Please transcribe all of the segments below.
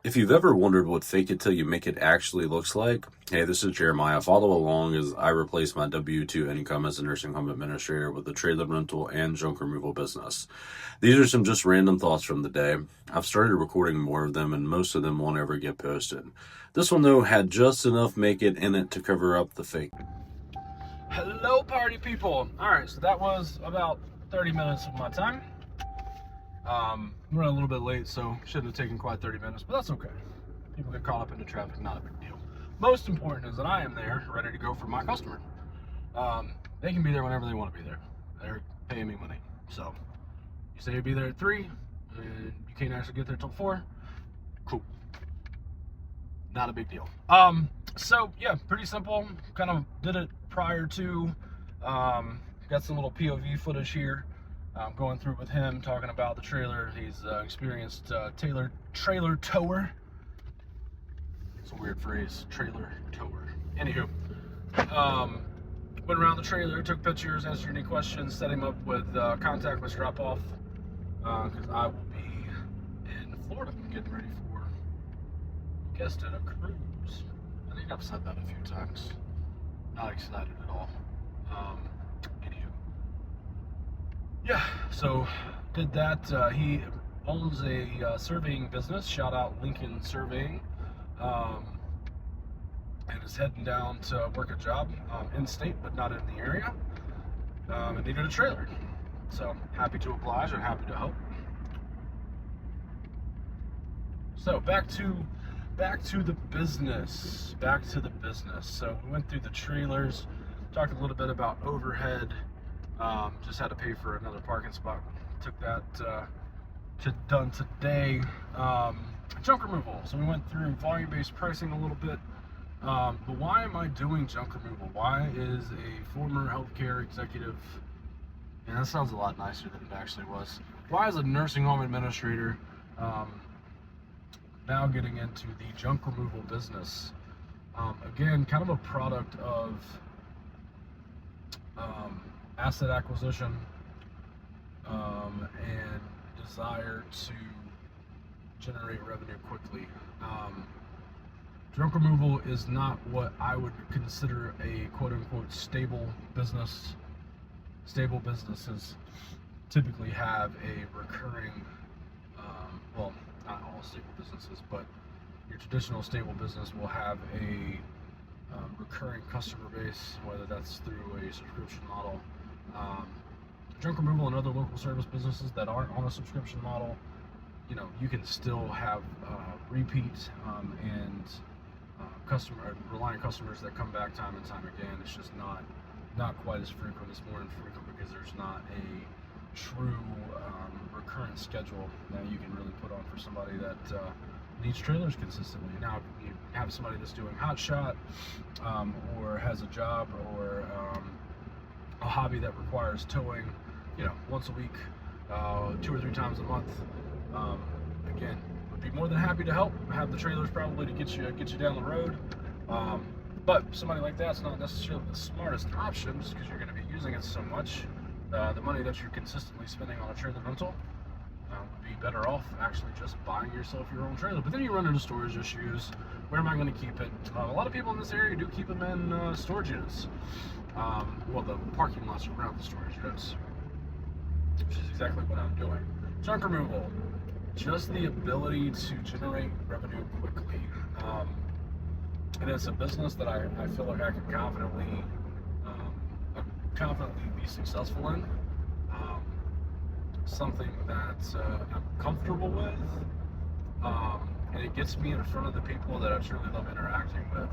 If you've ever wondered what fake it till you make it actually looks like, hey, this is Jeremiah. Follow along as I replace my W-2 income as a nursing home administrator with a trailer rental and junk removal business. These are some just random thoughts from the day. I've started recording more of them, and most of them won't ever get posted. This one, though, had just enough make it in it to cover up the fake. Hello, party people. All right, so that was about 30 minutes of my time. I'm running a little bit late, so shouldn't have taken quite 30 minutes, but that's okay. People get caught up into traffic, not a big deal. Most important is that I am there, ready to go for my customer. They can be there whenever they want to be there. They're paying me money. So, you say you'll be there at 3, and you can't actually get there till 4, cool. Not a big deal. So yeah, pretty simple. Kind of did it prior to, got some little POV footage here. Going through with him, talking about the trailer. He's experienced trailer tower. It's a weird phrase, trailer tower. Anywho, went around the trailer, took pictures, answered any questions, set him up with contactless drop off, because I will be in Florida getting ready for, guessed it, a cruise. I think I've said that a few times. Not excited at all. Yeah, so did that. He owns a surveying business, shout out Lincoln Surveying, and is heading down to work a job in state, but not in the area, and needed a trailer. So happy to oblige and happy to help. So back to the business. So we went through the trailers, talked a little bit about overhead. Just had to pay for another parking spot. Took that done today. Junk removal. So we went through volume-based pricing a little bit. But why am I doing junk removal? Why is a former healthcare executive, and that sounds a lot nicer than it actually was. Why is a nursing home administrator now getting into the junk removal business? Again, kind of a product of asset acquisition and desire to generate revenue quickly. Junk removal is not what I would consider a quote-unquote stable business. Stable businesses typically have a recurring, well, not all stable businesses, but your traditional stable business will have a recurring customer base, whether that's through a subscription model. Junk removal and other local service businesses that aren't on a subscription model, you can still have repeat and reliant customers that come back time and time again. It's just not quite as frequent. It's more infrequent because there's not a true recurrent schedule that you can really put on for somebody that needs trailers consistently. Now, you have somebody that's doing hot shot, or has a job, or a hobby that requires towing, once a week, 2 or 3 times a month. Again, would be more than happy to help. Have the trailers probably to get you down the road. But somebody like that's not necessarily the smartest option, just because you're going to be using it so much. The money that you're consistently spending on a trailer rental would be better off actually just buying yourself your own trailer. But then you run into storage issues. Where am I going to keep it? A lot of people in this area do keep them in storage units. Well, the parking lots around the storage units, which is exactly what I'm doing. Junk removal, just the ability to generate revenue quickly. And it's a business that I feel like I can confidently be successful in. Something that I'm comfortable with, and it gets me in front of the people that I truly love interacting with.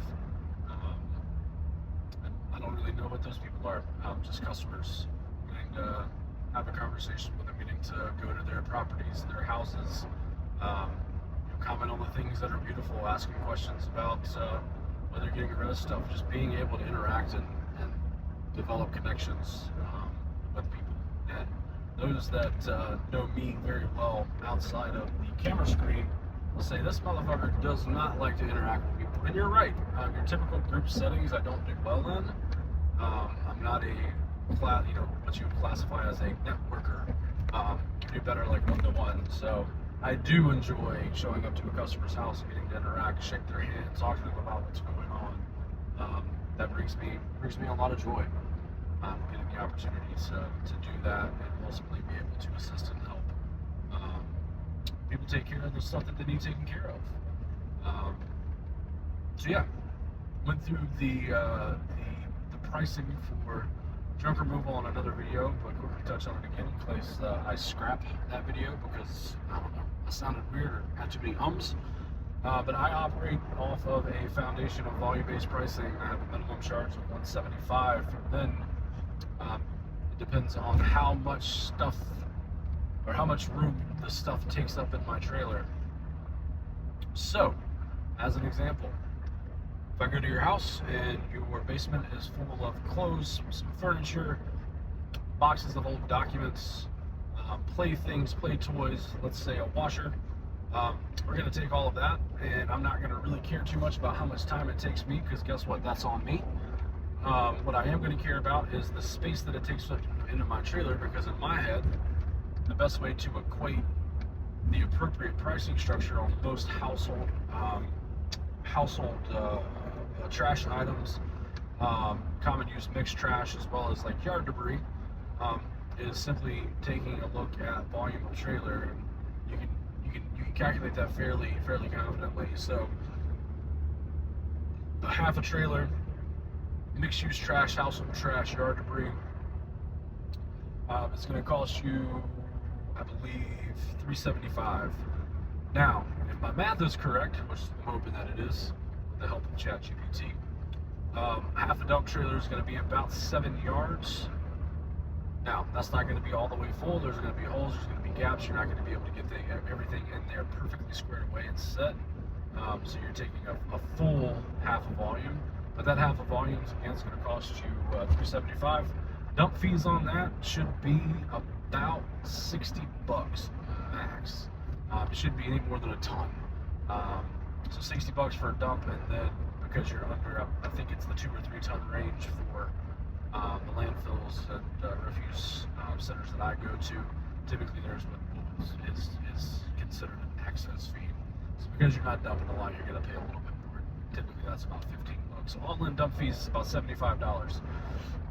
I don't really know what those people are. Just customers. Getting to have a conversation with them, getting to go to their properties, their houses, comment on the things that are beautiful, asking questions about whether you're getting rid of stuff, just being able to interact and develop connections with people. And those that know me very well outside of the camera screen will say, this motherfucker does not like to interact with people. And you're right. Your typical group settings I don't do well in. I'm not what you would classify as a networker. You do better like one-to-one. So I do enjoy showing up to a customer's house and getting to interact, shake their hand, talk to them about what's going on. That brings me a lot of joy. Getting the opportunity to do that and ultimately be able to assist and help people take care of the stuff that they need taken care of. So yeah, went through the pricing for junk removal on another video, but quickly touch on it again in case I scrap that video because I don't know, it sounded weird or had too many ums. But I operate off of a foundation of volume-based pricing. I have a minimum charge of $175. Then it depends on how much stuff or how much room the stuff takes up in my trailer. So, as an example, if I go to your house and your basement is full of clothes, some furniture, boxes of old documents, playthings, play toys, let's say a washer, we're going to take all of that, and I'm not going to really care too much about how much time it takes me, because guess what, that's on me. What I am going to care about is the space that it takes up into my trailer, because in my head, the best way to equate the appropriate pricing structure on most household trash items, common use mixed trash, as well as like yard debris, is simply taking a look at volume of trailer. And you can calculate that fairly confidently. So a half a trailer, mixed use trash, household trash, yard debris, it's going to cost you, I believe, $375. Now, if my math is correct, which I'm hoping that it is, with the help of ChatGPT, half a dump trailer is going to be about 7 yards. Now, that's not going to be all the way full. There's going to be holes, there's going to be gaps. You're not going to be able to get everything in there perfectly squared away and set. So you're taking a full half a volume. But that half a volume, again, is going to cost you $375. Dump fees on that should be about $60 max. It shouldn't be any more than a ton. So $60 for a dump, and then because you're under, I think it's the 2 or 3 ton range for the landfills and refuse centers that I go to. Typically, there's what is considered an access fee. So because you're not dumping a lot, you're going to pay a little bit more. Typically, that's about $15. So all-in dump fees is about $75.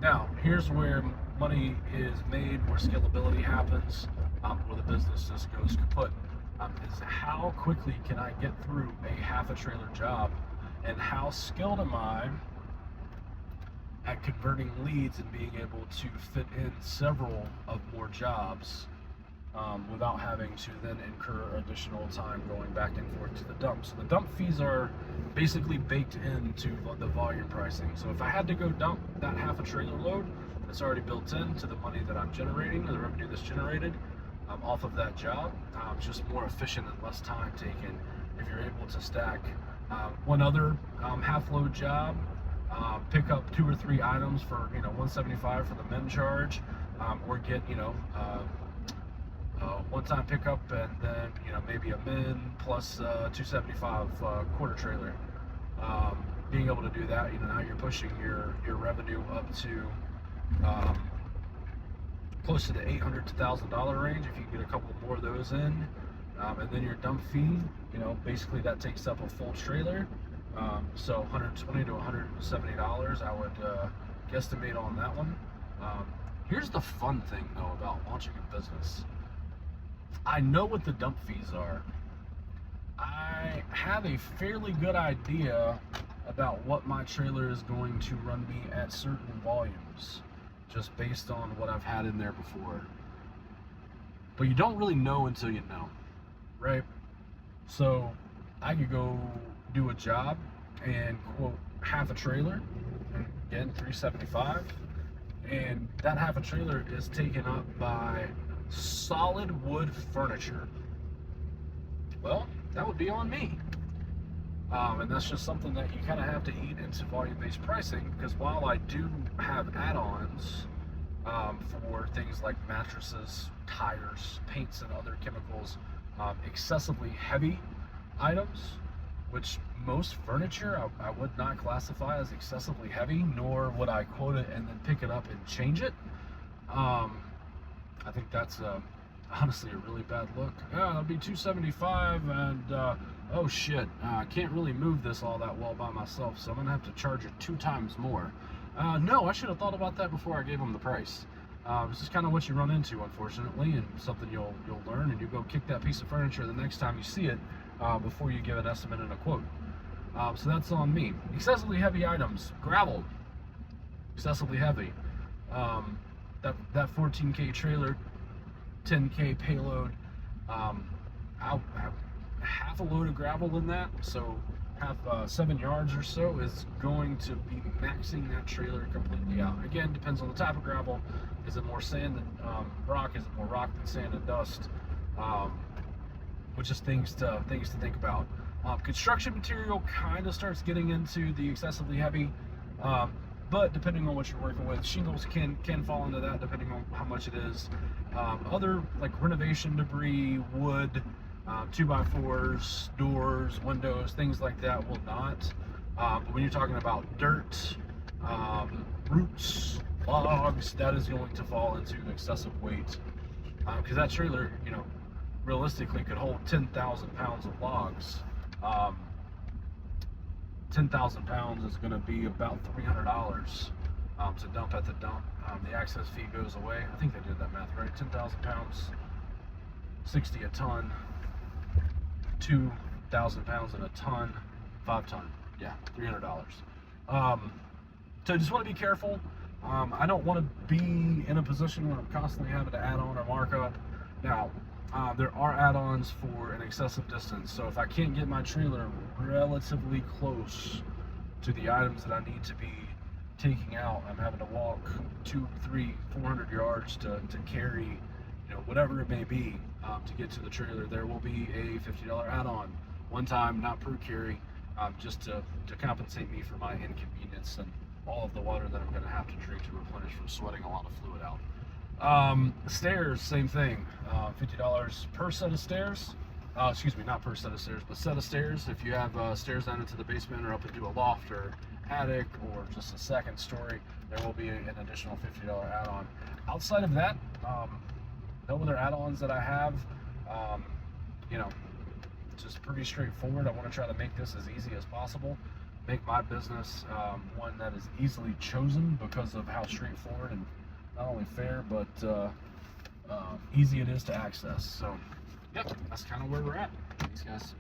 Now, here's where money is made, where scalability happens, where the business just goes kaput. Is how quickly can I get through a half a trailer job, and how skilled am I at converting leads and being able to fit in several of more jobs without having to then incur additional time going back and forth to the dump. So the dump fees are basically baked into the volume pricing. So if I had to go dump that half a trailer load, it's already built into the money that I'm generating, or the revenue that's generated off of that job. It's just more efficient and less time taken if you're able to stack one other half load job, pick up 2 or 3 items for $175 for the min charge, or get one-time pickup and then maybe a min plus $275 quarter trailer. Being able to do that, now you're pushing your revenue up to close to the $800 to $1,000 range if you get a couple more of those in, and then your dump fee, basically that takes up a full trailer. So $120 to $170 I would guesstimate on that one. Here's the fun thing though about launching a business. I know what the dump fees are. I have a fairly good idea about what my trailer is going to run me at certain volumes, just based on what I've had in there before. But you don't really know until you know, right? So I could go do a job and quote half a trailer, and again $375, and that half a trailer is taken up by solid wood furniture. Well, that would be on me. And that's just something that you kind of have to eat into volume-based pricing, because while I do have add-ons for things like mattresses, tires, paints, and other chemicals, excessively heavy items, which most furniture I would not classify as excessively heavy, nor would I quote it and then pick it up and change it. I think that's honestly a really bad look. Yeah, that'll be $275, and oh shit, I can't really move this all that well by myself, so I'm gonna have to charge it 2 times more. No, I should have thought about that before I gave them the price. This is kind of what you run into, unfortunately, and something you'll learn, and you go kick that piece of furniture the next time you see it before you give an estimate and a quote. So that's on me. Excessively heavy items, gravel, excessively heavy. That 14K trailer, 10K payload, half a load of gravel in that, so half 7 yards or so is going to be maxing that trailer completely out. Again, depends on the type of gravel. Is it more sand than rock? Is it more rock than sand and dust? Which is things to think about. Construction material kind of starts getting into the excessively heavy, but depending on what you're working with, shingles can fall into that depending on how much it is. Other like renovation debris, wood, 2x4s, doors, windows, things like that will not. But when you're talking about dirt, roots, logs, that is going to fall into excessive weight, because that trailer, realistically could hold 10,000 pounds of logs. 10,000 pounds is going to be about $300 to dump at the dump. The access fee goes away. I think they did that math right. 10,000 pounds, 60 a ton, 2,000 pounds in a ton, 5 ton. Yeah, $300. So just want to be careful. I don't want to be in a position where I'm constantly having to add on or mark up. Now, there are add-ons for an excessive distance, so if I can't get my trailer relatively close to the items that I need to be taking out, I'm having to walk 200, 300, 400 yards to carry, whatever it may be, to get to the trailer. There will be a $50 add-on, one time, not per carry, just to compensate me for my inconvenience and all of the water that I'm going to have to drink to replenish from sweating a lot of fluid out. Stairs, same thing. $50 per set of stairs. Excuse me, not per set of stairs, but set of stairs. If you have stairs down into the basement or up into a loft or attic or just a second story, there will be an additional $50 add-on. Outside of that, no other add-ons that I have. Just pretty straightforward. I want to try to make this as easy as possible. Make my business one that is easily chosen because of how straightforward and not only fair, but easy it is to access. So, yep, that's kind of where we're at. Thanks, guys.